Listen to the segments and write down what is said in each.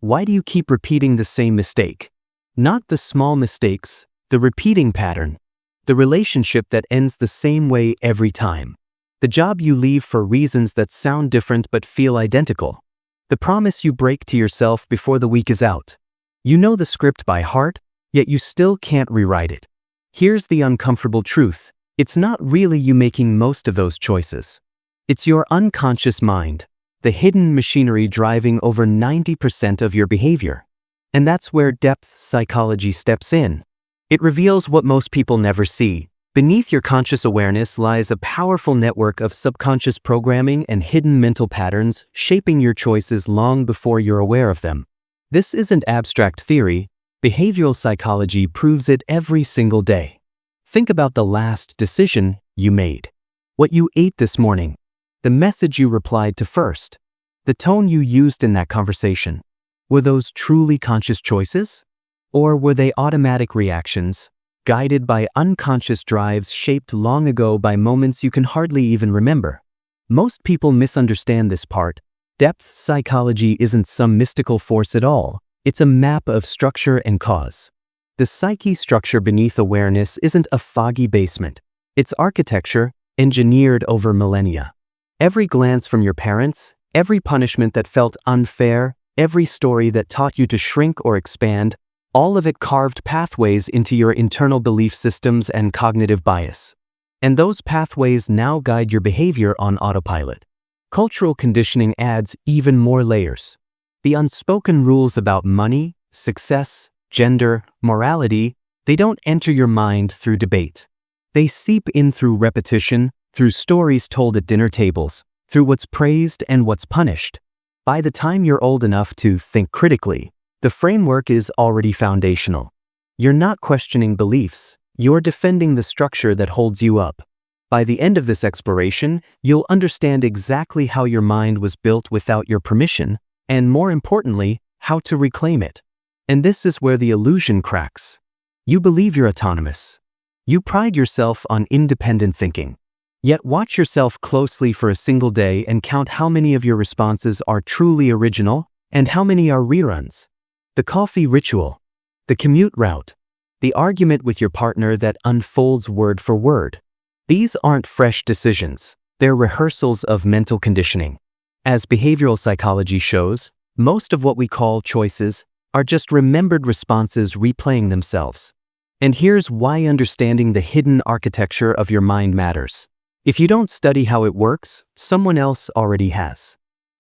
Why do you keep repeating the same mistake? Not the small mistakes, the repeating pattern. The relationship that ends the same way every time. The job you leave for reasons that sound different but feel identical. The promise you break to yourself before the week is out. You know the script by heart, yet you still can't rewrite it. Here's the uncomfortable truth. It's not really you making most of those choices. It's your unconscious mind, the hidden machinery driving over 90% of your behavior. And that's where depth psychology steps in. It reveals what most people never see. Beneath your conscious awareness lies a powerful network of subconscious programming and hidden mental patterns shaping your choices long before you're aware of them. This isn't abstract theory. Behavioral psychology proves it every single day. Think about the last decision you made. What you ate this morning. The message you replied to first. The tone you used in that conversation. Were those truly conscious choices? Or were they automatic reactions, guided by unconscious drives shaped long ago by moments you can hardly even remember? Most people misunderstand this part. Depth psychology isn't some mystical force at all. It's a map of structure and cause. The psyche structure beneath awareness isn't a foggy basement. It's architecture, engineered over millennia. Every glance from your parents, every punishment that felt unfair, every story that taught you to shrink or expand, all of it carved pathways into your internal belief systems and cognitive bias. And those pathways now guide your behavior on autopilot. Cultural conditioning adds even more layers. The unspoken rules about money, success, gender, morality, they don't enter your mind through debate. They seep in through repetition, through stories told at dinner tables, through what's praised and what's punished. By the time you're old enough to think critically, the framework is already foundational. You're not questioning beliefs, you're defending the structure that holds you up. By the end of this exploration, you'll understand exactly how your mind was built without your permission, and more importantly, how to reclaim it. And this is where the illusion cracks. You believe you're autonomous. You pride yourself on independent thinking. Yet watch yourself closely for a single day and count how many of your responses are truly original and how many are reruns. The coffee ritual, the commute route, the argument with your partner that unfolds word for word. These aren't fresh decisions, they're rehearsals of mental conditioning. As behavioral psychology shows, most of what we call choices are just remembered responses replaying themselves. And here's why understanding the hidden architecture of your mind matters. If you don't study how it works, someone else already has.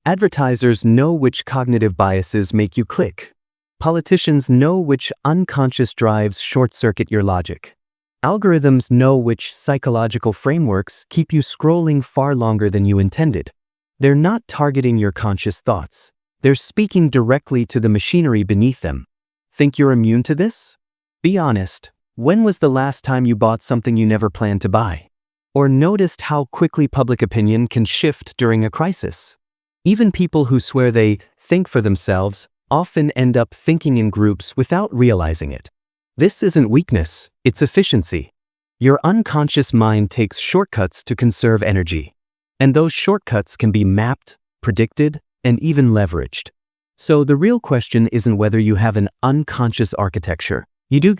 Advertisers know which cognitive biases make you click. Politicians know which unconscious drives short-circuit your logic. Algorithms know which psychological frameworks keep you scrolling far longer than you intended. They're not targeting your conscious thoughts. They're speaking directly to the machinery beneath them. Think you're immune to this? Be honest. When was the last time you bought something you never planned to buy? Or noticed how quickly public opinion can shift during a crisis? Even people who swear they think for themselves often end up thinking in groups without realizing it. This isn't weakness, it's efficiency. Your unconscious mind takes shortcuts to conserve energy. And those shortcuts can be mapped, predicted, and even leveraged. So the real question isn't whether you have an unconscious architecture. You do.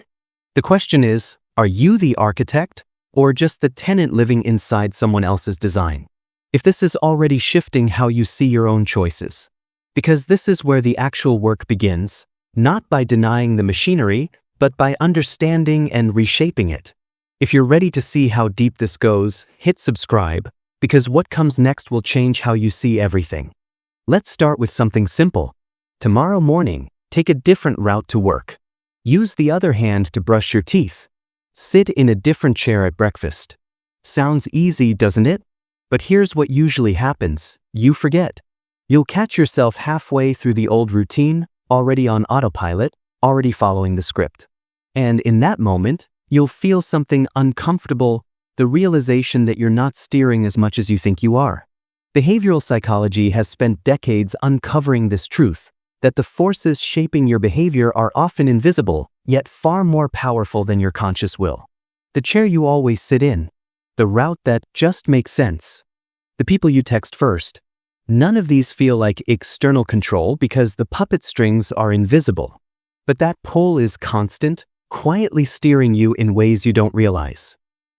The question is, are you the architect or just the tenant living inside someone else's design? If this is already shifting how you see your own choices. Because this is where the actual work begins, not by denying the machinery, but by understanding and reshaping it. If you're ready to see how deep this goes, hit subscribe, because what comes next will change how you see everything. Let's start with something simple. Tomorrow morning, take a different route to work. Use the other hand to brush your teeth. Sit in a different chair at breakfast. Sounds easy, doesn't it? But here's what usually happens. You forget. You'll catch yourself halfway through the old routine, already on autopilot, already following the script. And in that moment, you'll feel something uncomfortable, the realization that you're not steering as much as you think you are. Behavioral psychology has spent decades uncovering this truth, that the forces shaping your behavior are often invisible, yet far more powerful than your conscious will. The chair you always sit in, the route that just makes sense, the people you text first, None of these feel like external control because the puppet strings are invisible. But that pull is constant, quietly steering you in ways you don't realize.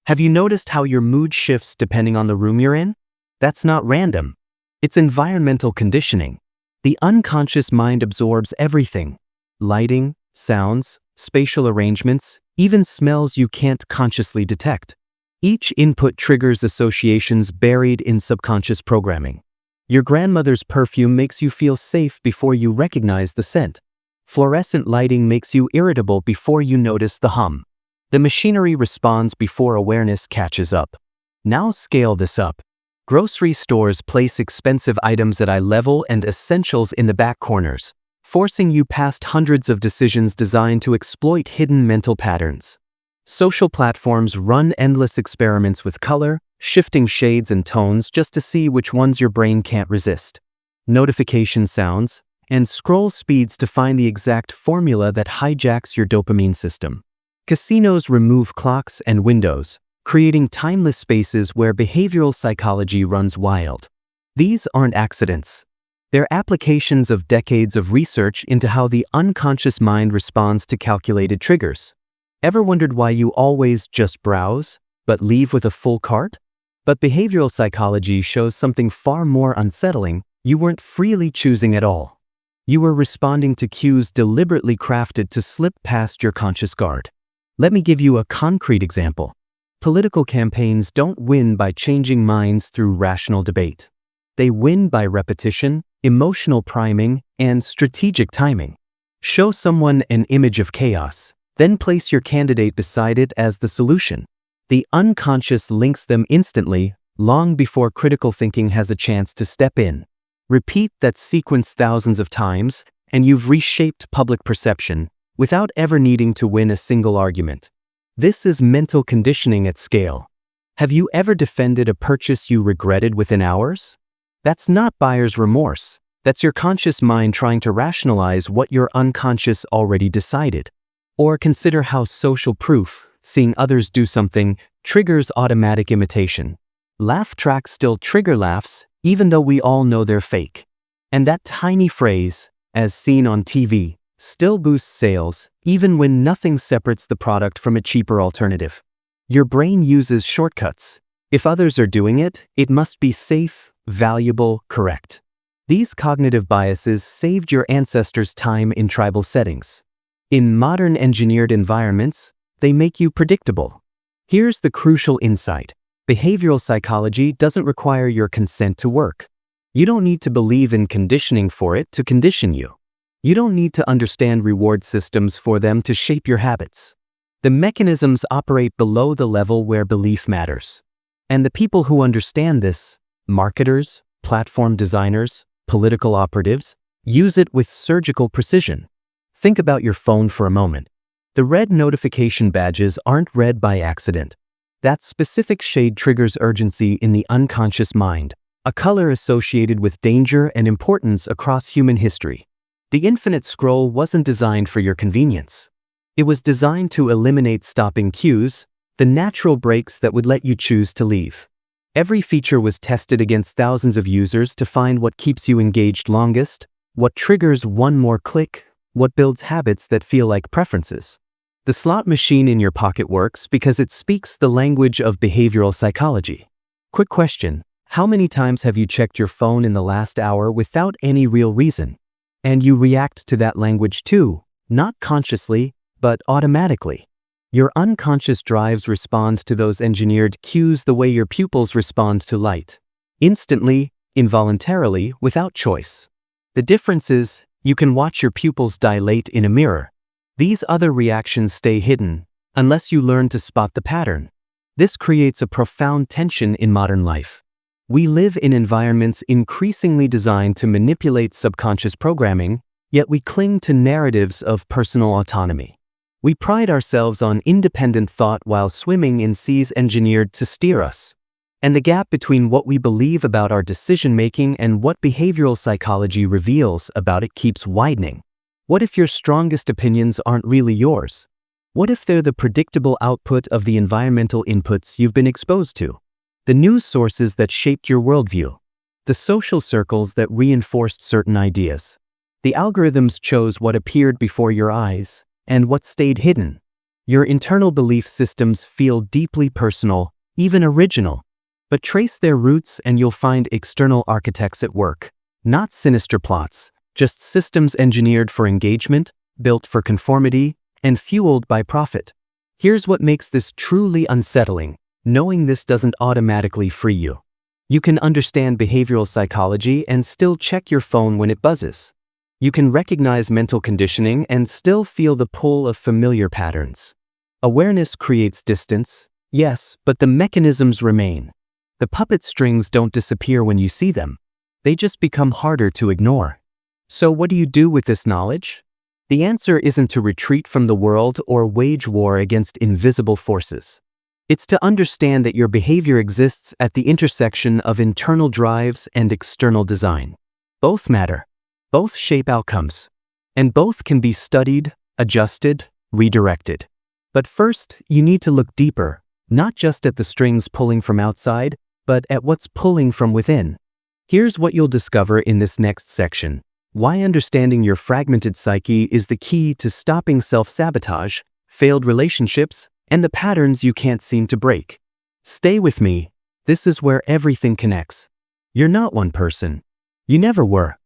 Have you noticed how your mood shifts depending on the room you're in? That's not random. It's environmental conditioning. The unconscious mind absorbs everything: lighting, sounds, spatial arrangements, even smells you can't consciously detect. Each input triggers associations buried in subconscious programming. Your grandmother's perfume makes you feel safe before you recognize the scent. Fluorescent lighting makes you irritable before you notice the hum. The machinery responds before awareness catches up. Now scale this up. Grocery stores place expensive items at eye level and essentials in the back corners, forcing you past hundreds of decisions designed to exploit hidden mental patterns. Social platforms run endless experiments with color, shifting shades and tones just to see which ones your brain can't resist. Notification sounds, and scroll speeds to find the exact formula that hijacks your dopamine system. Casinos remove clocks and windows, creating timeless spaces where behavioral psychology runs wild. These aren't accidents. They're applications of decades of research into how the unconscious mind responds to calculated triggers. Ever wondered why you always just browse, but leave with a full cart? But behavioral psychology shows something far more unsettling: you weren't freely choosing at all. You were responding to cues deliberately crafted to slip past your conscious guard. Let me give you a concrete example. Political campaigns don't win by changing minds through rational debate. They win by repetition, emotional priming, and strategic timing. Show someone an image of chaos, then place your candidate beside it as the solution. The unconscious links them instantly, long before critical thinking has a chance to step in. Repeat that sequence thousands of times, and you've reshaped public perception without ever needing to win a single argument. This is mental conditioning at scale. Have you ever defended a purchase you regretted within hours? That's not buyer's remorse. That's your conscious mind trying to rationalize what your unconscious already decided. Or consider how social proof, seeing others do something, triggers automatic imitation. Laugh tracks still trigger laughs, even though we all know they're fake. And that tiny phrase, "as seen on TV," still boosts sales, even when nothing separates the product from a cheaper alternative. Your brain uses shortcuts. If others are doing it, it must be safe, valuable, correct. These cognitive biases saved your ancestors time in tribal settings. In modern engineered environments, they make you predictable. Here's the crucial insight. Behavioral psychology doesn't require your consent to work. You don't need to believe in conditioning for it to condition you. You don't need to understand reward systems for them to shape your habits. The mechanisms operate below the level where belief matters. And the people who understand this, marketers, platform designers, political operatives, use it with surgical precision. Think about your phone for a moment. The red notification badges aren't red by accident. That specific shade triggers urgency in the unconscious mind, a color associated with danger and importance across human history. The infinite scroll wasn't designed for your convenience. It was designed to eliminate stopping cues, the natural breaks that would let you choose to leave. Every feature was tested against thousands of users to find what keeps you engaged longest, what triggers one more click, what builds habits that feel like preferences. The slot machine in your pocket works because it speaks the language of behavioral psychology. Quick question: how many times have you checked your phone in the last hour without any real reason? And you react to that language too, not consciously, but automatically. Your unconscious drives respond to those engineered cues the way your pupils respond to light. Instantly, involuntarily, without choice. The difference is, you can watch your pupils dilate in a mirror. These other reactions stay hidden, unless you learn to spot the pattern. This creates a profound tension in modern life. We live in environments increasingly designed to manipulate subconscious programming, yet we cling to narratives of personal autonomy. We pride ourselves on independent thought while swimming in seas engineered to steer us. And the gap between what we believe about our decision-making and what behavioral psychology reveals about it keeps widening. What if your strongest opinions aren't really yours? What if they're the predictable output of the environmental inputs you've been exposed to? The news sources that shaped your worldview? the social circles that reinforced certain ideas. The algorithms chose what appeared before your eyes and what stayed hidden. Your internal belief systems feel deeply personal, even original. But trace their roots and you'll find external architects at work. Not sinister plots, just systems engineered for engagement, built for conformity, and fueled by profit. Here's what makes this truly unsettling. Knowing this doesn't automatically free you. You can understand behavioral psychology and still check your phone when it buzzes. You can recognize mental conditioning and still feel the pull of familiar patterns. Awareness creates distance, yes, but the mechanisms remain. The puppet strings don't disappear when you see them. They just become harder to ignore. So what do you do with this knowledge? The answer isn't to retreat from the world or wage war against invisible forces. It's to understand that your behavior exists at the intersection of internal drives and external design. Both matter. Both shape outcomes. And both can be studied, adjusted, redirected. But first, you need to look deeper, not just at the strings pulling from outside, but at what's pulling from within. Here's what you'll discover in this next section. Why understanding your fragmented psyche is the key to stopping self-sabotage, failed relationships, and the patterns you can't seem to break. Stay with me. This is where everything connects. You're not one person. You never were.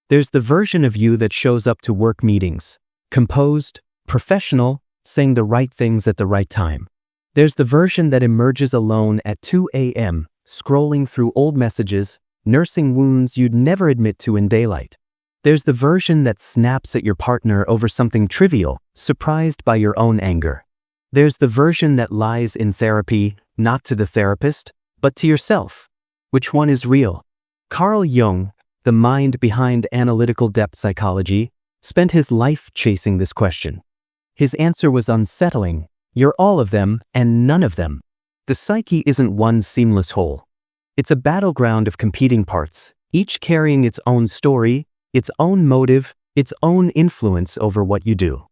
There's the version of you that shows up to work meetings, composed, professional, saying the right things at the right time. There's the version that emerges alone at 2 a.m., scrolling through old messages, nursing wounds you'd never admit to in daylight. There's the version that snaps at your partner over something trivial, surprised by your own anger. There's the version that lies in therapy, not to the therapist, but to yourself. Which one is real? Carl Jung, the mind behind analytical depth psychology, spent his life chasing this question. His answer was unsettling. You're all of them and none of them. The psyche isn't one seamless whole. It's a battleground of competing parts, each carrying its own story, its own motive, its own influence over what you do.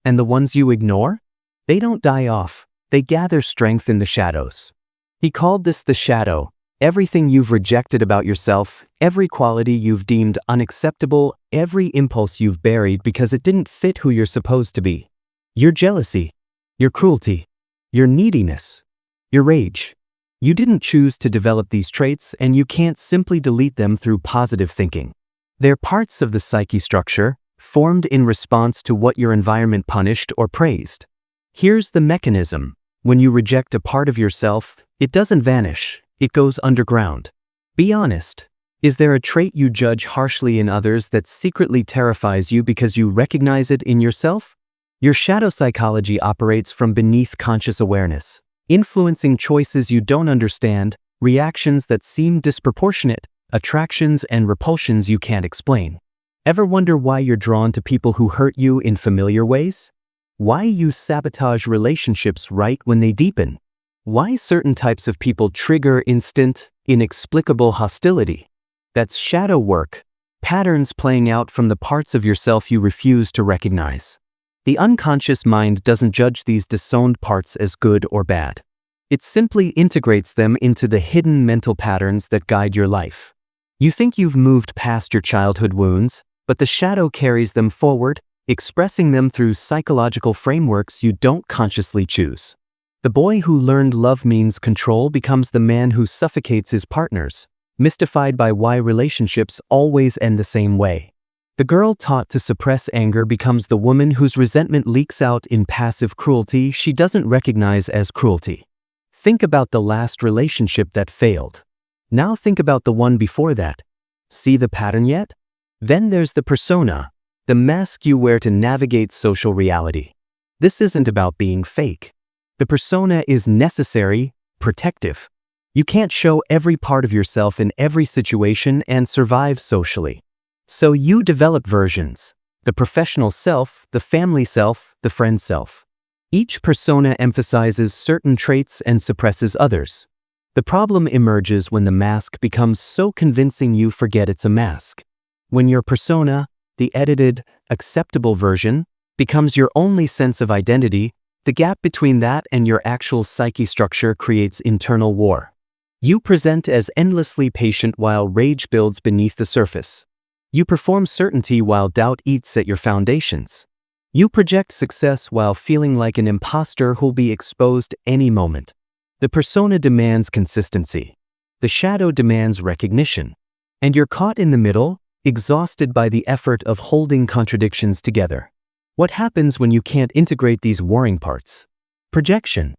And the ones you ignore? They don't die off, they gather strength in the shadows. He called this the shadow. Everything you've rejected about yourself, every quality you've deemed unacceptable, every impulse you've buried because it didn't fit who you're supposed to be. Your jealousy, your cruelty, your neediness, your rage. You didn't choose to develop these traits and you can't simply delete them through positive thinking. They're parts of the psyche structure, formed in response to what your environment punished or praised. Here's the mechanism. When you reject a part of yourself, it doesn't vanish, it goes underground. Be honest. Is there a trait you judge harshly in others that secretly terrifies you because you recognize it in yourself? Your shadow psychology operates from beneath conscious awareness, influencing choices you don't understand, reactions that seem disproportionate, attractions and repulsions you can't explain. Ever wonder why you're drawn to people who hurt you in familiar ways? Why you sabotage relationships right when they deepen? Why certain types of people trigger instant, inexplicable hostility? That's shadow work, patterns playing out from the parts of yourself you refuse to recognize. The unconscious mind doesn't judge these disowned parts as good or bad. It simply integrates them into the hidden mental patterns that guide your life. You think you've moved past your childhood wounds, but the shadow carries them forward, expressing them through psychological frameworks you don't consciously choose. The boy who learned love means control becomes the man who suffocates his partners, mystified by why relationships always end the same way. The girl taught to suppress anger becomes the woman whose resentment leaks out in passive cruelty she doesn't recognize as cruelty. Think about the last relationship that failed. Now think about the one before that. See the pattern yet? Then there's the persona, the mask you wear to navigate social reality. This isn't about being fake. The persona is necessary, protective. You can't show every part of yourself in every situation and survive socially. So you develop versions: the professional self, the family self, the friend self. Each persona emphasizes certain traits and suppresses others. The problem emerges when the mask becomes so convincing you forget it's a mask. When your persona, the edited, acceptable version, becomes your only sense of identity, the gap between that and your actual psyche structure creates internal war. You present as endlessly patient while rage builds beneath the surface. You perform certainty while doubt eats at your foundations. You project success while feeling like an imposter who'll be exposed any moment. The persona demands consistency. The shadow demands recognition. And you're caught in the middle, exhausted by the effort of holding contradictions together. What happens when you can't integrate these warring parts? Projection.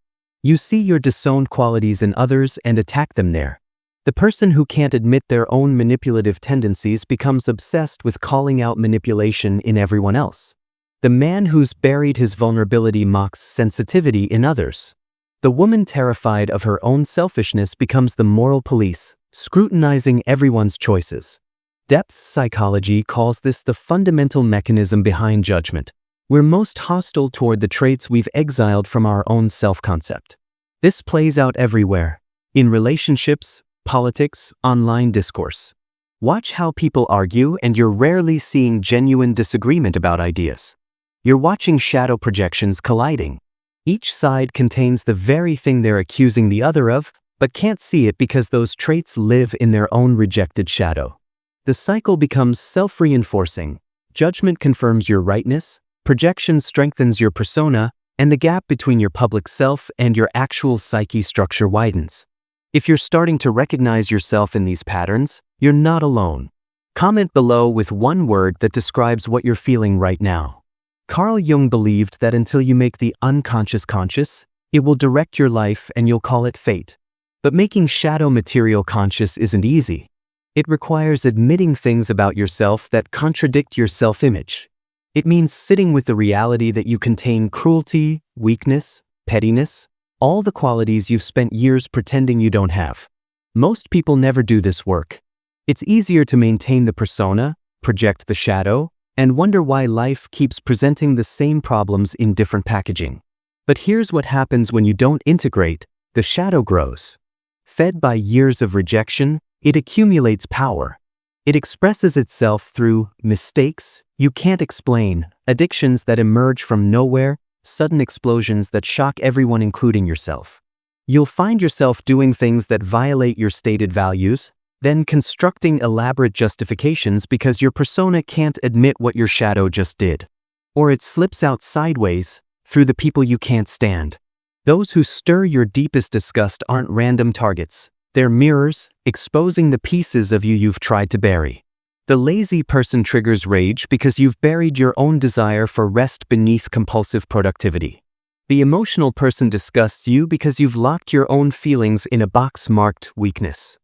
You see your disowned qualities in others and attack them there. The person who can't admit their own manipulative tendencies becomes obsessed with calling out manipulation in everyone else. The man who's buried his vulnerability mocks sensitivity in others. The woman terrified of her own selfishness becomes the moral police, scrutinizing everyone's choices. Depth psychology calls this the fundamental mechanism behind judgment. We're most hostile toward the traits we've exiled from our own self-concept. This plays out everywhere, in relationships, politics, online discourse. Watch how people argue and you're rarely seeing genuine disagreement about ideas. You're watching shadow projections colliding. Each side contains the very thing they're accusing the other of, but can't see it because those traits live in their own rejected shadow. The cycle becomes self-reinforcing. Judgment confirms your rightness, projection strengthens your persona, and the gap between your public self and your actual psyche structure widens. If you're starting to recognize yourself in these patterns, you're not alone. Comment below with one word that describes what you're feeling right now. Carl Jung believed that until you make the unconscious conscious, it will direct your life and you'll call it fate. But making shadow material conscious isn't easy. It requires admitting things about yourself that contradict your self-image. It means sitting with the reality that you contain cruelty, weakness, pettiness, all the qualities you've spent years pretending you don't have. Most people never do this work. It's easier to maintain the persona, project the shadow, and wonder why life keeps presenting the same problems in different packaging. But here's what happens when you don't integrate: the shadow grows. Fed by years of rejection, it accumulates power. It expresses itself through mistakes you can't explain, addictions that emerge from nowhere, sudden explosions that shock everyone including yourself. You'll find yourself doing things that violate your stated values, then constructing elaborate justifications because your persona can't admit what your shadow just did. Or it slips out sideways, through the people you can't stand. Those who stir your deepest disgust aren't random targets. They're mirrors, exposing the pieces of you you've tried to bury. The lazy person triggers rage because you've buried your own desire for rest beneath compulsive productivity. The emotional person disgusts you because you've locked your own feelings in a box marked weakness.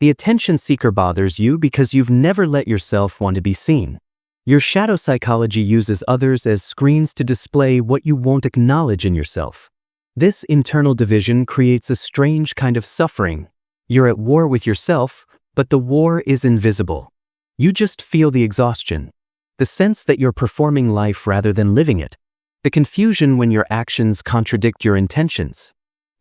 The attention seeker bothers you because you've never let yourself want to be seen. Your shadow psychology uses others as screens to display what you won't acknowledge in yourself. This internal division creates a strange kind of suffering. You're at war with yourself, but the war is invisible. You just feel the exhaustion, the sense that you're performing life rather than living it, the confusion when your actions contradict your intentions.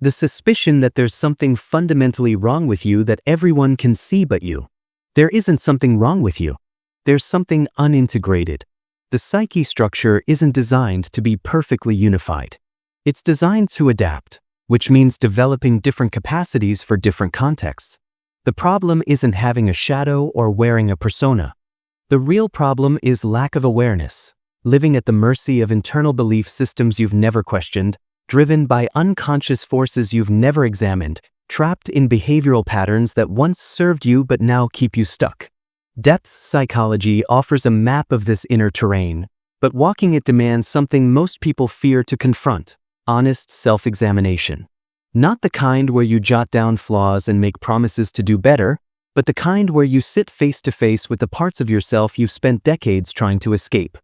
The suspicion that there's something fundamentally wrong with you that everyone can see but you. There isn't something wrong with you. There's something unintegrated. The psyche structure isn't designed to be perfectly unified. It's designed to adapt, which means developing different capacities for different contexts. The problem isn't having a shadow or wearing a persona. The real problem is lack of awareness, living at the mercy of internal belief systems you've never questioned, driven by unconscious forces you've never examined, trapped in behavioral patterns that once served you but now keep you stuck. Depth psychology offers a map of this inner terrain, but walking it demands something most people fear to confront: honest self-examination. Not the kind where you jot down flaws and make promises to do better, but the kind where you sit face to face with the parts of yourself you've spent decades trying to escape.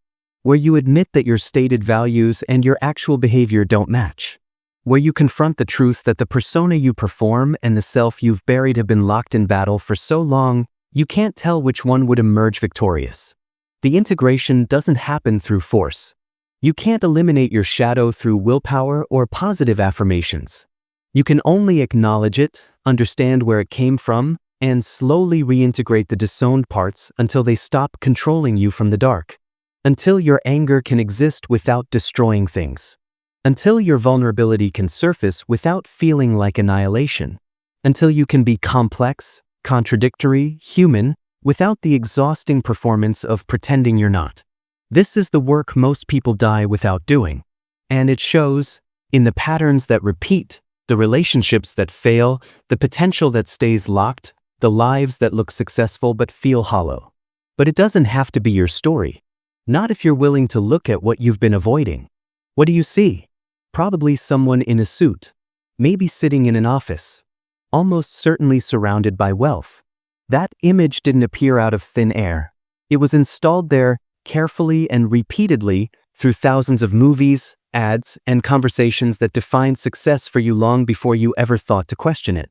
Where you admit that your stated values and your actual behavior don't match. Where you confront the truth that the persona you perform and the self you've buried have been locked in battle for so long, you can't tell which one would emerge victorious. The integration doesn't happen through force. You can't eliminate your shadow through willpower or positive affirmations. You can only acknowledge it, understand where it came from, and slowly reintegrate the disowned parts until they stop controlling you from the dark. Until your anger can exist without destroying things. Until your vulnerability can surface without feeling like annihilation. until you can be complex, contradictory, human, without the exhausting performance of pretending you're not. This is the work most people die without doing. And it shows in the patterns that repeat, the relationships that fail, the potential that stays locked, the lives that look successful but feel hollow. But it doesn't have to be your story. Not if you're willing to look at what you've been avoiding. What do you see? Probably someone in a suit, maybe sitting in an office, almost certainly surrounded by wealth. That image didn't appear out of thin air. It was installed there carefully and repeatedly through thousands of movies, ads, and conversations that defined success for you long before you ever thought to question it.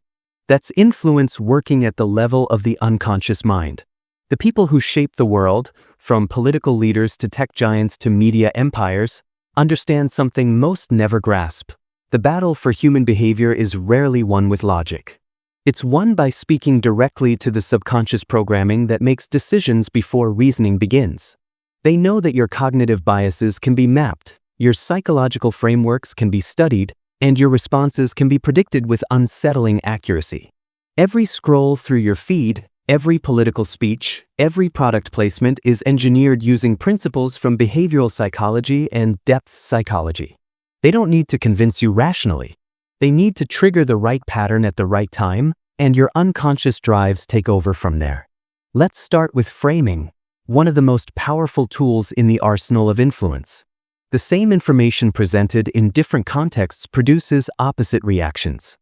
That's influence working at the level of the unconscious mind. The people who shape the world, from political leaders to tech giants to media empires, understand something most never grasp. The battle for human behavior is rarely won with logic. It's won by speaking directly to the subconscious programming that makes decisions before reasoning begins. They know that your cognitive biases can be mapped, your psychological frameworks can be studied, and your responses can be predicted with unsettling accuracy. Every scroll through your feed, every political speech, every product placement is engineered using principles from behavioral psychology and depth psychology. They don't need to convince you rationally. They need to trigger the right pattern at the right time, and your unconscious drives take over from there. Let's start with framing, one of the most powerful tools in the arsenal of influence. The same information presented in different contexts produces opposite reactions.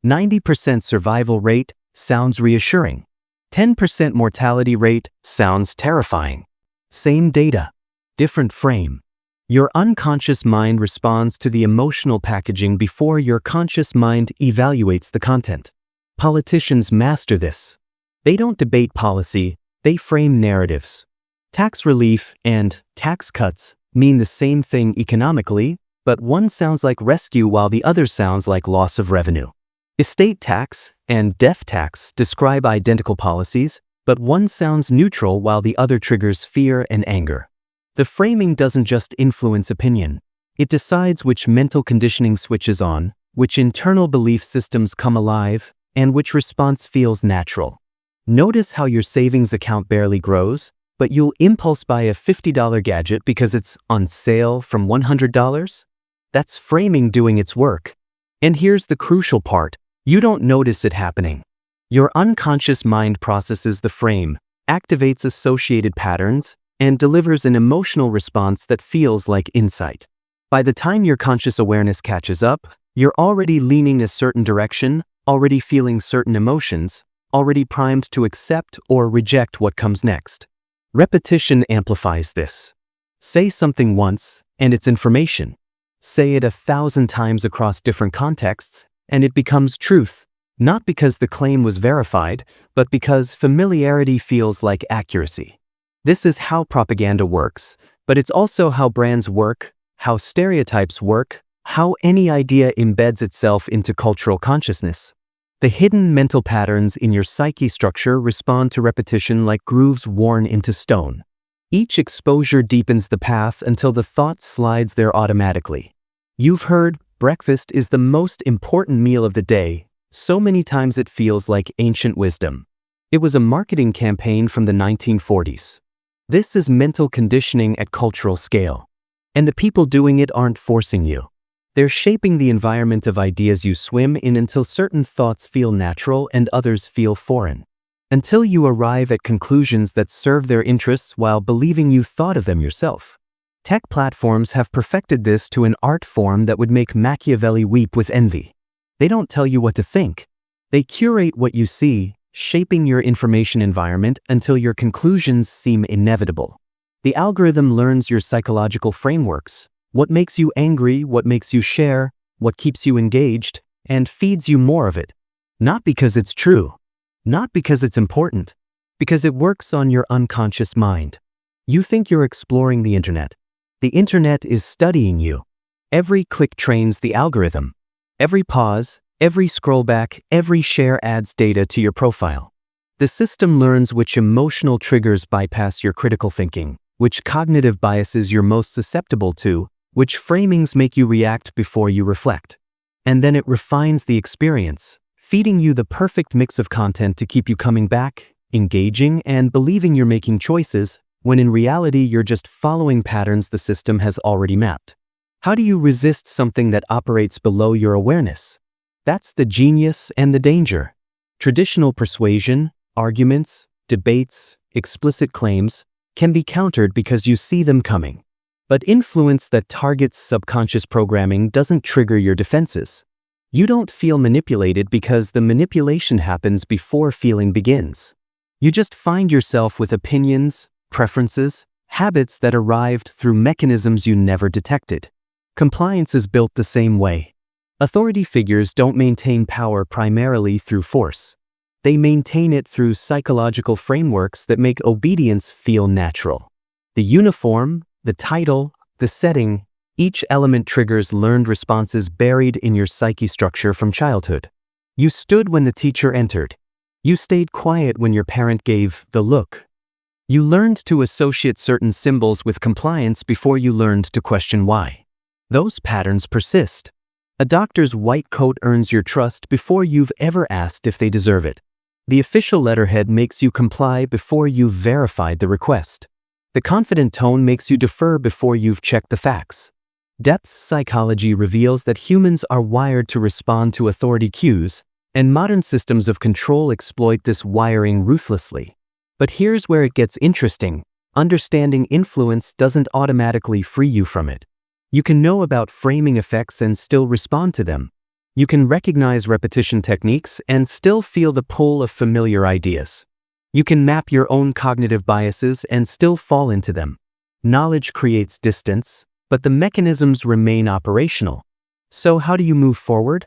90% survival rate sounds reassuring. 10% mortality rate sounds terrifying. Same data, different frame. Your unconscious mind responds to the emotional packaging before your conscious mind evaluates the content. Politicians master this. They don't debate policy, they frame narratives. Tax relief and tax cuts mean the same thing economically, but one sounds like rescue while the other sounds like loss of revenue. Estate tax and death tax describe identical policies, but one sounds neutral while the other triggers fear and anger. The framing doesn't just influence opinion. It decides which mental conditioning switches on, which internal belief systems come alive, and which response feels natural. Notice how your savings account barely grows, but you'll impulse buy a $50 gadget because it's on sale from $100? That's framing doing its work. And here's the crucial part. You don't notice it happening. Your unconscious mind processes the frame, activates associated patterns, and delivers an emotional response that feels like insight. By the time your conscious awareness catches up, you're already leaning a certain direction, already feeling certain emotions, already primed to accept or reject what comes next. Repetition amplifies this. Say something once, and it's information. Say it 1,000 times across different contexts, and it becomes truth, not because the claim was verified, but because familiarity feels like accuracy. This is how propaganda works, but it's also how brands work, how stereotypes work, how any idea embeds itself into cultural consciousness. The hidden mental patterns in your psyche structure respond to repetition like grooves worn into stone. Each exposure deepens the path until the thought slides there automatically. You've heard, breakfast is the most important meal of the day, so many times it feels like ancient wisdom. It was a marketing campaign from the 1940s. This is mental conditioning at cultural scale. And the people doing it aren't forcing you. They're shaping the environment of ideas you swim in until certain thoughts feel natural and others feel foreign. Until you arrive at conclusions that serve their interests while believing you thought of them yourself. Tech platforms have perfected this to an art form that would make Machiavelli weep with envy. They don't tell you what to think. They curate what you see, shaping your information environment until your conclusions seem inevitable. The algorithm learns your psychological frameworks, what makes you angry, what makes you share, what keeps you engaged, and feeds you more of it. Not because it's true, not because it's important, because it works on your unconscious mind. You think you're exploring the internet. The internet is studying you. Every click trains the algorithm. Every pause, every scroll back, every share adds data to your profile. The system learns which emotional triggers bypass your critical thinking, which cognitive biases you're most susceptible to, which framings make you react before you reflect. And then it refines the experience, feeding you the perfect mix of content to keep you coming back, engaging, and believing you're making choices, when in reality you're just following patterns the system has already mapped. How do you resist something that operates below your awareness? That's the genius and the danger. Traditional persuasion, arguments, debates, explicit claims can be countered because you see them coming. But influence that targets subconscious programming doesn't trigger your defenses. You don't feel manipulated because the manipulation happens before feeling begins. You just find yourself with opinions, preferences, habits that arrived through mechanisms you never detected. Compliance is built the same way. Authority figures don't maintain power primarily through force. They maintain it through psychological frameworks that make obedience feel natural. The uniform, the title, the setting, each element triggers learned responses buried in your psyche structure from childhood. You stood when the teacher entered. You stayed quiet when your parent gave the look. You learned to associate certain symbols with compliance before you learned to question why. Those patterns persist. A doctor's white coat earns your trust before you've ever asked if they deserve it. The official letterhead makes you comply before you've verified the request. The confident tone makes you defer before you've checked the facts. Depth psychology reveals that humans are wired to respond to authority cues, and modern systems of control exploit this wiring ruthlessly. But here's where it gets interesting. Understanding influence doesn't automatically free you from it. You can know about framing effects and still respond to them. You can recognize repetition techniques and still feel the pull of familiar ideas. You can map your own cognitive biases and still fall into them. Knowledge creates distance, but the mechanisms remain operational. So how do you move forward?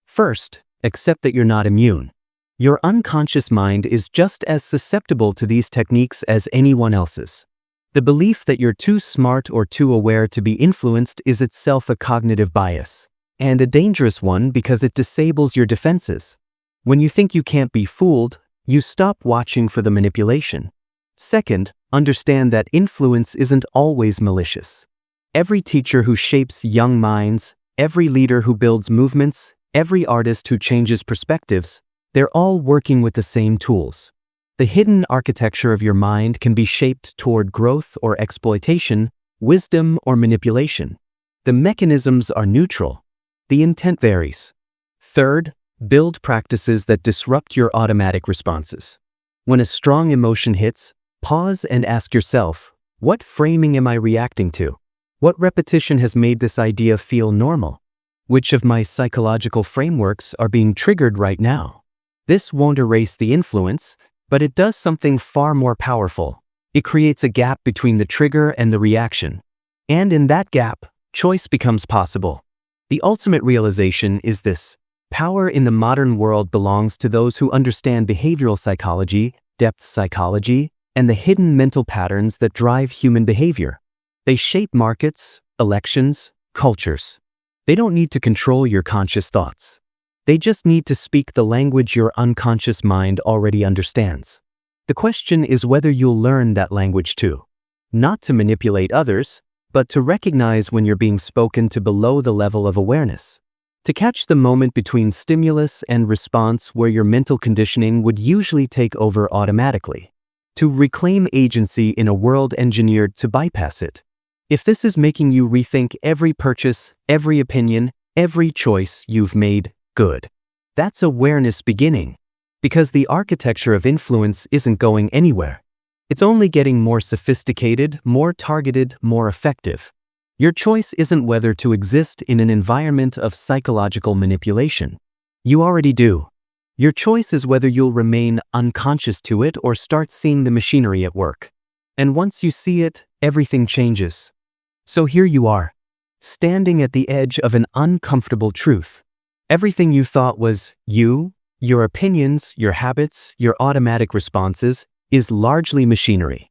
First, accept that you're not immune. Your unconscious mind is just as susceptible to these techniques as anyone else's. The belief that you're too smart or too aware to be influenced is itself a cognitive bias, and a dangerous one because it disables your defenses. When you think you can't be fooled, you stop watching for the manipulation. Second, understand that influence isn't always malicious. Every teacher who shapes young minds, every leader who builds movements, every artist who changes perspectives, they're all working with the same tools. The hidden architecture of your mind can be shaped toward growth or exploitation, wisdom or manipulation. The mechanisms are neutral. The intent varies. Third, build practices that disrupt your automatic responses. When a strong emotion hits, pause and ask yourself, what framing am I reacting to? What repetition has made this idea feel normal? Which of my psychological frameworks are being triggered right now? This won't erase the influence, but it does something far more powerful. It creates a gap between the trigger and the reaction. And in that gap, choice becomes possible. The ultimate realization is this: power in the modern world belongs to those who understand behavioral psychology, depth psychology, and the hidden mental patterns that drive human behavior. They shape markets, elections, cultures. They don't need to control your conscious thoughts. They just need to speak the language your unconscious mind already understands. The question is whether you'll learn that language too. Not to manipulate others, but to recognize when you're being spoken to below the level of awareness. To catch the moment between stimulus and response where your mental conditioning would usually take over automatically. To reclaim agency in a world engineered to bypass it. If this is making you rethink every purchase, every opinion, every choice you've made, good. That's awareness beginning. Because the architecture of influence isn't going anywhere. It's only getting more sophisticated, more targeted, more effective. Your choice isn't whether to exist in an environment of psychological manipulation. You already do. Your choice is whether you'll remain unconscious to it or start seeing the machinery at work. And once you see it, everything changes. So here you are, standing at the edge of an uncomfortable truth. Everything you thought was you, your opinions, your habits, your automatic responses, is largely machinery.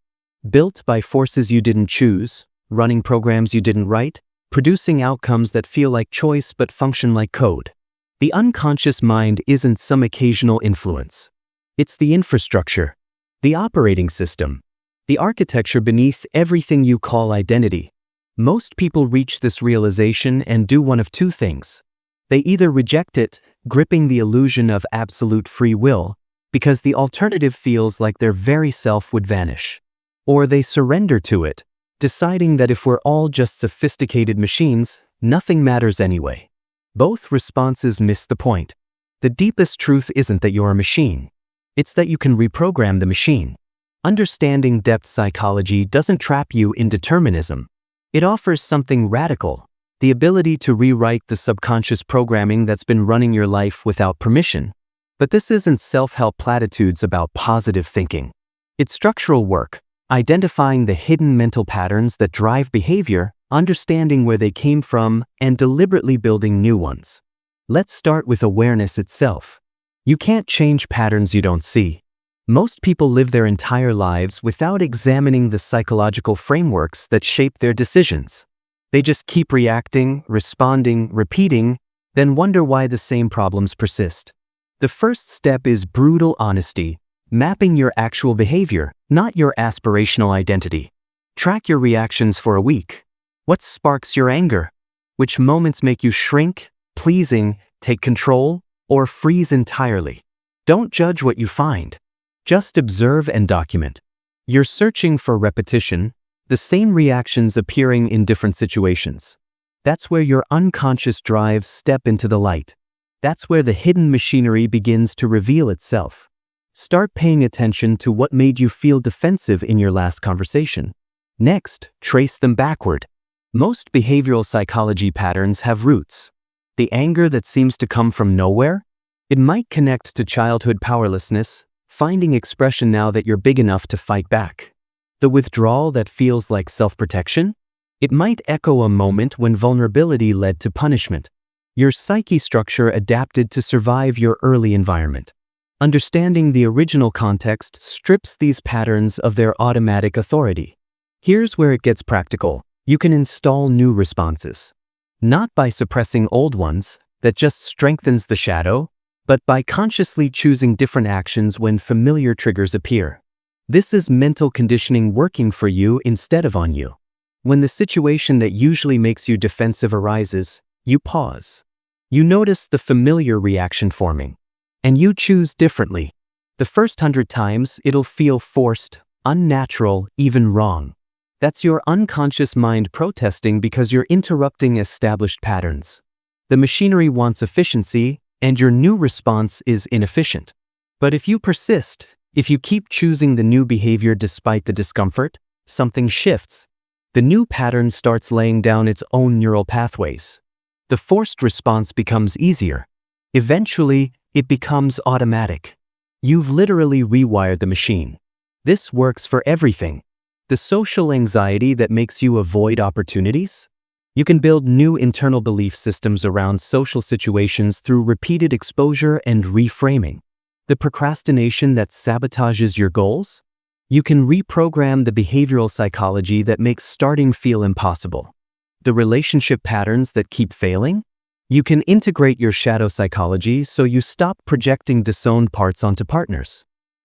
Built by forces you didn't choose, running programs you didn't write, producing outcomes that feel like choice but function like code. The unconscious mind isn't some occasional influence. It's the infrastructure, the operating system, the architecture beneath everything you call identity. Most people reach this realization and do one of two things. They either reject it, gripping the illusion of absolute free will, because the alternative feels like their very self would vanish. Or they surrender to it, deciding that if we're all just sophisticated machines, nothing matters anyway. Both responses miss the point. The deepest truth isn't that you're a machine. It's that you can reprogram the machine. Understanding depth psychology doesn't trap you in determinism. It offers something radical, the ability to rewrite the subconscious programming that's been running your life without permission. But this isn't self-help platitudes about positive thinking. It's structural work, identifying the hidden mental patterns that drive behavior, understanding where they came from, and deliberately building new ones. Let's start with awareness itself. You can't change patterns you don't see. Most people live their entire lives without examining the psychological frameworks that shape their decisions. They just keep reacting, responding, repeating, then wonder why the same problems persist. The first step is brutal honesty, mapping your actual behavior, not your aspirational identity. Track your reactions for a week. What sparks your anger? Which moments make you shrink, pleasing, take control, or freeze entirely? Don't judge what you find. Just observe and document. You're searching for repetition, the same reactions appearing in different situations. That's where your unconscious drives step into the light. That's where the hidden machinery begins to reveal itself. Start paying attention to what made you feel defensive in your last conversation. Next, trace them backward. Most behavioral psychology patterns have roots. The anger that seems to come from nowhere? It might connect to childhood powerlessness, finding expression now that you're big enough to fight back. The withdrawal that feels like self-protection? It might echo a moment when vulnerability led to punishment. Your psyche structure adapted to survive your early environment. Understanding the original context strips these patterns of their automatic authority. Here's where it gets practical. You can install new responses. Not by suppressing old ones, that just strengthens the shadow, but by consciously choosing different actions when familiar triggers appear. This is mental conditioning working for you instead of on you. When the situation that usually makes you defensive arises, you pause. You notice the familiar reaction forming. And you choose differently. The first 100 times, it'll feel forced, unnatural, even wrong. That's your unconscious mind protesting because you're interrupting established patterns. The machinery wants efficiency, and your new response is inefficient. But if you persist, if you keep choosing the new behavior despite the discomfort, something shifts. The new pattern starts laying down its own neural pathways. The forced response becomes easier. Eventually, it becomes automatic. You've literally rewired the machine. This works for everything. The social anxiety that makes you avoid opportunities? You can build new internal belief systems around social situations through repeated exposure and reframing. The procrastination that sabotages your goals? You can reprogram the behavioral psychology that makes starting feel impossible. The relationship patterns that keep failing? You can integrate your shadow psychology so you stop projecting disowned parts onto partners.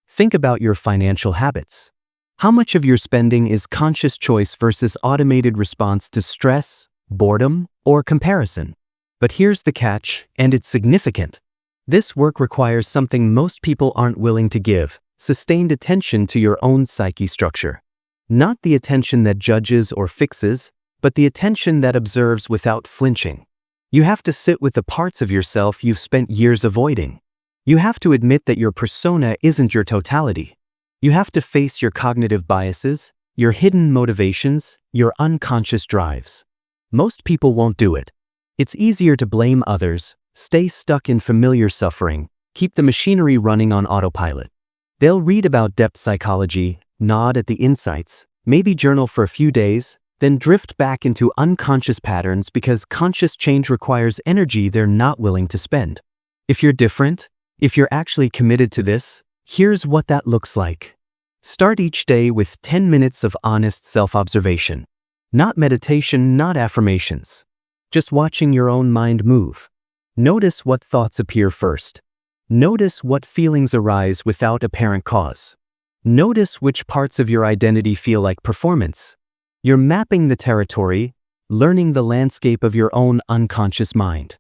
Think about your financial habits. How much of your spending is conscious choice versus automated response to stress, boredom, or comparison? But here's the catch, and it's significant. This work requires something most people aren't willing to give: sustained attention to your own psyche structure. Not the attention that judges or fixes, but the attention that observes without flinching. You have to sit with the parts of yourself you've spent years avoiding. You have to admit that your persona isn't your totality. You have to face your cognitive biases, your hidden motivations, your unconscious drives. Most people won't do it. It's easier to blame others, stay stuck in familiar suffering, keep the machinery running on autopilot. They'll read about depth psychology, nod at the insights, maybe journal for a few days, then drift back into unconscious patterns because conscious change requires energy they're not willing to spend. If you're different, if you're actually committed to this, here's what that looks like. Start each day with 10 minutes of honest self-observation. Not meditation, not affirmations. Just watching your own mind move. Notice what thoughts appear first. Notice what feelings arise without apparent cause. Notice which parts of your identity feel like performance. You're mapping the territory, learning the landscape of your own unconscious mind.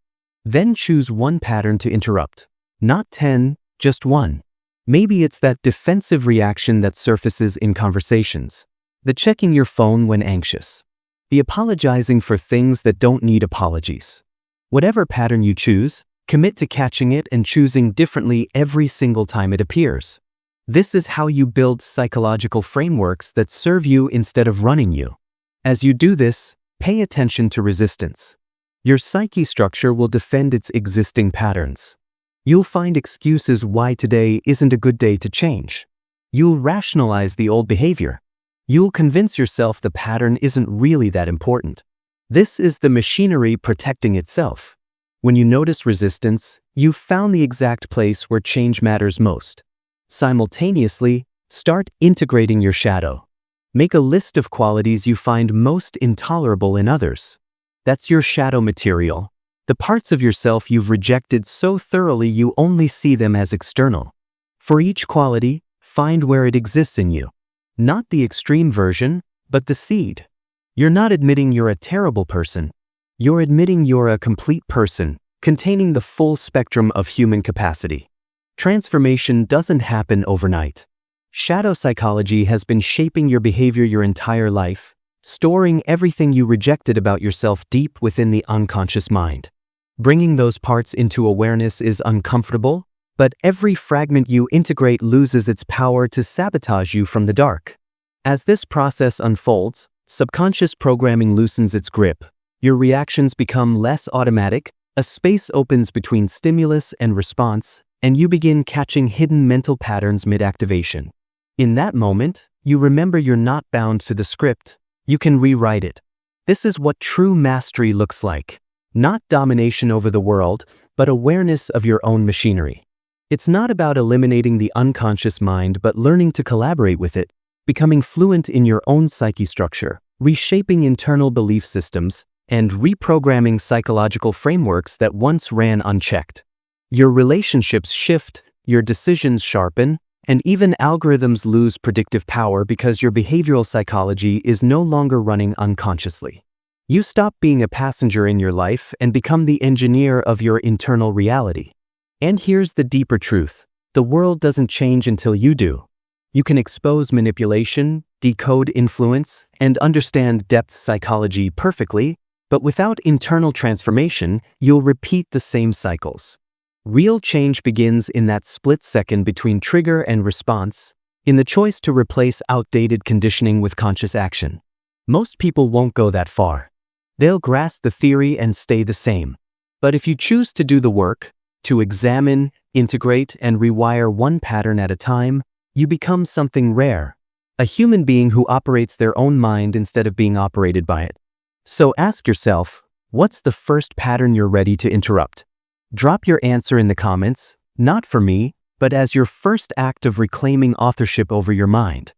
Then choose one pattern to interrupt. Not 10, just one. Maybe it's that defensive reaction that surfaces in conversations. The checking your phone when anxious. The apologizing for things that don't need apologies. Whatever pattern you choose, commit to catching it and choosing differently every single time it appears. This is how you build psychological frameworks that serve you instead of running you. As you do this, pay attention to resistance. Your psyche structure will defend its existing patterns. You'll find excuses why today isn't a good day to change. You'll rationalize the old behavior. You'll convince yourself the pattern isn't really that important. This is the machinery protecting itself. When you notice resistance, you've found the exact place where change matters most. Simultaneously, start integrating your shadow. Make a list of qualities you find most intolerable in others. That's your shadow material, the parts of yourself you've rejected so thoroughly you only see them as external. For each quality, find where it exists in you. Not the extreme version, but the seed. You're not admitting you're a terrible person. You're admitting you're a complete person, containing the full spectrum of human capacity. Transformation doesn't happen overnight. Shadow psychology has been shaping your behavior your entire life, storing everything you rejected about yourself deep within the unconscious mind. Bringing those parts into awareness is uncomfortable, but every fragment you integrate loses its power to sabotage you from the dark. As this process unfolds, subconscious programming loosens its grip. Your reactions become less automatic, a space opens between stimulus and response, and you begin catching hidden mental patterns mid-activation. In that moment, you remember you're not bound to the script. You can rewrite it. This is what true mastery looks like. Not domination over the world, but awareness of your own machinery. It's not about eliminating the unconscious mind, but learning to collaborate with it, becoming fluent in your own psyche structure, reshaping internal belief systems, and reprogramming psychological frameworks that once ran unchecked. Your relationships shift, your decisions sharpen, and even algorithms lose predictive power because your behavioral psychology is no longer running unconsciously. You stop being a passenger in your life and become the engineer of your internal reality. And here's the deeper truth. The world doesn't change until you do. You can expose manipulation, decode influence, and understand depth psychology perfectly, but without internal transformation, you'll repeat the same cycles. Real change begins in that split second between trigger and response, in the choice to replace outdated conditioning with conscious action. Most people won't go that far. They'll grasp the theory and stay the same. But if you choose to do the work, to examine, integrate, and rewire one pattern at a time, you become something rare. A human being who operates their own mind instead of being operated by it. So ask yourself, what's the first pattern you're ready to interrupt? Drop your answer in the comments, not for me, but as your first act of reclaiming authorship over your mind.